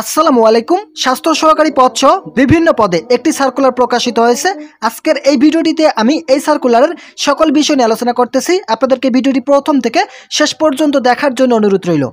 আসসালামু আলাইকুম। স্বাস্থ্য সহকারী পদ সহ বিভিন্ন পদে একটি সার্কুলার প্রকাশিত হয়েছে। আজকের এই ভিডিওটিতে আমি এই সার্কুলারের সকল বিষয় নিয়ে আলোচনা করতেছি। আপনাদেরকে ভিডিওটি প্রথম থেকে শেষ পর্যন্ত দেখার জন্য অনুরোধ রইল।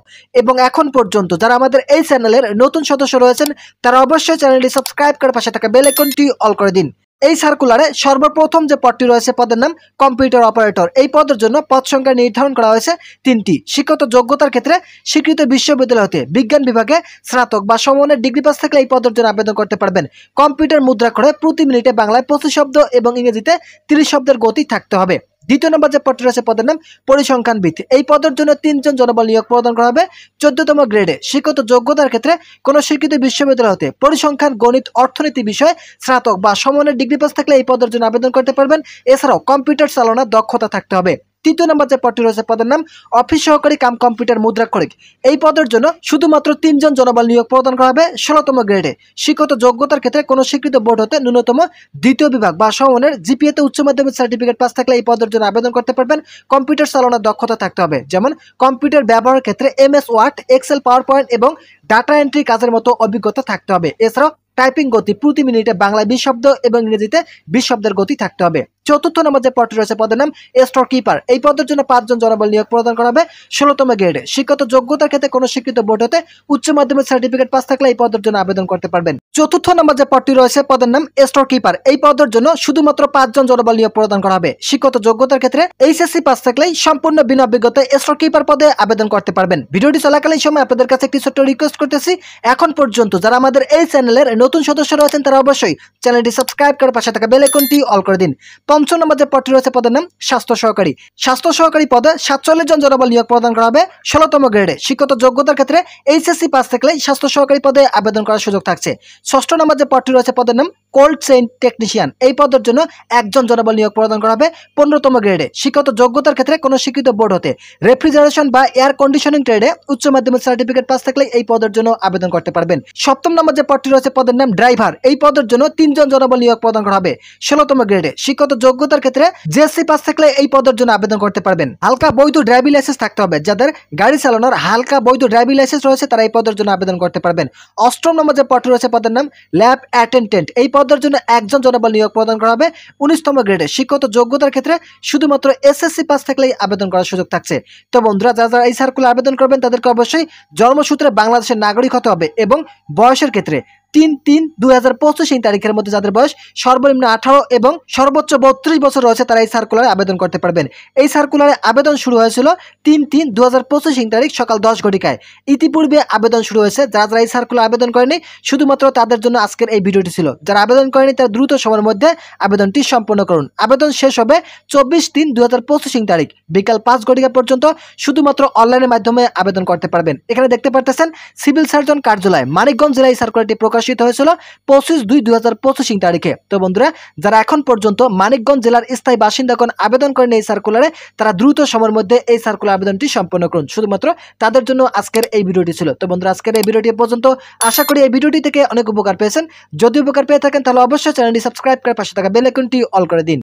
এবং এখন পর্যন্ত যারা আমাদের এই চ্যানেলের নতুন সদস্য রয়েছেন তারা অবশ্যই চ্যানেলটি সাবস্ক্রাইব করে পাশে থাকা বেল আইকনটি অল করে দিন। এই সার্কুলারে সর্বপ্রথম যে পদটি রয়েছে পদের নাম কম্পিউটার অপারেটর। এই পদের জন্য পদ সংখ্যা নির্ধারণ করা হয়েছে 3টি। শিক্ষাগত যোগ্যতার ক্ষেত্রে স্বীকৃত বিশ্ববিদ্যালয় হতে বিজ্ঞান বিভাগে স্নাতক বা সমমানের ডিগ্রি পাস থাকলে এই পদের জন্য আবেদন করতে পারবেন। কম্পিউটার মুদ্রাক্ষরে প্রতি মিনিটে বাংলায় 25 শব্দ এবং ইংরেজিতে 30 শব্দের গতি থাকতে হবে। দ্বিতীয় নম্বর যে পদটি রয়েছে পদের নাম পরিসংখ্যানবিদ। এই পদের জন্য 3 জন জনবল নিয়োগ প্রদান করা হবে 14তম গ্রেডে। শিক্ষিত যোগ্যতার ক্ষেত্রে কোনো স্বীকৃত বিশ্ববিদ্যালয় হতে পরিসংখ্যান, গণিত, অর্থনীতি বিষয়ে স্নাতক বা সমমানের ডিগ্রি পাস থাকলে এই পদের জন্য আবেদন করতে পারবেন। এছাড়াও কম্পিউটার চালানোর দক্ষতা থাকতে হবে। তৃতীয় নম্বর যে পদটি রয়েছে পদের নাম অফিস সহকারী কাম কম্পিউটার মুদ্রাক্ষরিক। এই পদের জন্য শুধুমাত্র 3 জন জনবল নিয়োগ প্রদান করা হবে 16তম গ্রেডে। শিক্ষিত যোগ্যতার ক্ষেত্রে কোনো স্বীকৃত বোর্ড হতে ন্যূনতম দ্বিতীয় বিভাগ বা সমমানের জিপিএতে উচ্চ মাধ্যমিক সার্টিফিকেট পাস থাকলে এই পদের জন্য আবেদন করতে পারবেন। কম্পিউটার চালানোর দক্ষতা থাকতে হবে, যেমন কম্পিউটার ব্যবহারের ক্ষেত্রে MS word, excel, PowerPoint এবং ডাটা এন্ট্রি কাজের মতো অভিজ্ঞতা থাকতে হবে। এছাড়াও টাইপিং গতি প্রতি মিনিটে বাংলায় 20 শব্দ এবং ইংরেজিতে 20 শব্দের গতি থাকতে হবে। চতুর্থ নম্বর যে পদটি রয়েছে পদের নাম স্টোর কিপার। এই পদের জন্য 5 জন জনবল নিয়োগ প্রদান করা হবে 16তম গ্রেডে। শিক্ষিত যোগ্যতার ক্ষেত্রে কোনো স্বীকৃত বোর্ড হতে উচ্চ মাধ্যমিক সার্টিফিকেট পাস থাকলে এই পদের জন্য আবেদন করতে পারবেন। চতুর্থ নম্বর যে পদটি রয়েছে পদের নাম স্টোর কিপার। এই পদের জন্য শুধুমাত্র 5 জন জনবল নিয়োগ প্রদান করা হবে। শিক্ষিত যোগ্যতার ক্ষেত্রে HSC পাস থাকলেই সম্পূর্ণ বিনা অভিজ্ঞতায় স্টোর কিপার পদে আবেদন করতে পারবেন। ভিডিওটি চলাকালীন সময় আপনাদের কাছে একটি ছোট্ট রিকোয়েস্ট করতেছি, এখন পর্যন্ত যারা আমাদের এই চ্যানেলের নতুন সদস্য রয়েছেন তারা অবশ্যই চ্যানেলটি সাবস্ক্রাইব করে পাশে থাকা বেল আইকনটি অল করে দিন। পঞ্চম নম্বর যে পদটি রয়েছে পদের নাম স্বাস্থ্য সহকারী। স্বাস্থ্য সহকারী পদে 47 জন জনবল নিয়োগ প্রদান করা হবে 16তম গ্রেডে। শিক্ষিত যোগ্যতার ক্ষেত্রে HSC পাস থাকলে স্বাস্থ্য সহকারী পদে আবেদন করার সুযোগ থাকছে। ষষ্ঠ নম্বর যে পদটি রয়েছে পদের নাম কোল্ড চেইন টেকনিশিয়ান। এই পদের জন্য 1 জন জনবল নিয়োগ প্রদান করা হবে 15তম গ্রেডে। শিক্ষিত যোগ্যতার ক্ষেত্রে কোনো স্বীকৃত বোর্ড হতে রেফ্রিজারেশন বা এয়ার কন্ডিশনিং ট্রেডে উচ্চ মাধ্যমিক সার্টিফিকেট পাস থাকলে এই পদের জন্য আবেদন করতে পারবেন। সপ্তম নম্বর যে পদটি রয়েছে পদের নাম ড্রাইভার। এই পদের জন্য 3 জন জনবল নিয়োগ প্রদান করা হবে 16তম গ্রেডে। শিক্ষিত যোগ্যতার ক্ষেত্রে JSC পাস থাকলে এই পদের জন্য আবেদন করতে পারবেন। হালকা বৈধ ড্রাইভিং লাইসেন্স থাকতে হবে। যাদের গাড়ি চালানোর হালকা বৈধ ড্রাইভিং লাইসেন্স রয়েছে তারা এই পদের জন্য আবেদন করতে পারবেন। অষ্টম নম্বর যে পদটি রয়েছে পদের নাম ল্যাব অ্যাটেন্ডেন্ট। এই পদের জন্য 1 জন জনবল নিয়োগ প্রদান করা হবে 19তম গ্রেডে। শিক্ষিত যোগ্যতার ক্ষেত্রে শুধুমাত্র SSC পাস থাকলেই আবেদন করার সুযোগ থাকছে। তো বন্ধুরা, যারা এই সার্কুলার আবেদন করবেন তাদেরকে অবশ্যই জন্মসূত্রে বাংলাদেশের নাগরিক হতে হবে এবং বয়সের ক্ষেত্রে 3/3/2025 তারিখের মধ্যে যাদের বয়স সর্বনিম্ন 18 এবং সর্বোচ্চ 32 বছর রয়েছে তারা এই সার্কুলারে আবেদন করতে পারবেন। এই সার্কুলারে আবেদন শুরু হয়েছিল 3/3/2025 তারিখ সকাল 10 ঘটিকায়। ইতিপূর্বে আবেদন শুরু হয়েছে। যারা যারা এই সার্কুলার আবেদন করেনি শুধুমাত্র তাদের জন্য আজকের এই ভিডিওটি ছিল। যারা আবেদন করেনি তারা দ্রুত সময়ের মধ্যে আবেদনটি সম্পন্ন করুন। আবেদন শেষ হবে 24/3/2025 তারিখ বিকাল 5 ঘটিকা পর্যন্ত। শুধুমাত্র অনলাইনের মাধ্যমে আবেদন করতে পারবেন। এখানে দেখতে পারতেছেন সিভিল সার্জন কার্যালয় মানিকগঞ্জ জেলায় এই সার্কুলারটি প্রকাশিত হয়েছিল 25/2/2025 তারিখে। তো বন্ধুরা, যারা এখন পর্যন্ত মানিকগঞ্জ জেলার স্থায়ী বাসিন্দাগণ আবেদন করেন এই সার্কুলারে তারা দ্রুত সময়ের মধ্যে এই সার্কুলার আবেদনটি সম্পন্ন করুন। শুধুমাত্র তাদের জন্য আজকের এই ভিডিওটি ছিল। তো বন্ধুরা, আজকের এই ভিডিওটি পর্যন্ত। আশা করি এই ভিডিওটি থেকে অনেক উপকার পেয়েছেন। যদি উপকার পেয়ে থাকেন তাহলে অবশ্যই চ্যানেলটি সাবস্ক্রাইব করে পাশে থাকা বেল আইকনটি অল করে দিন।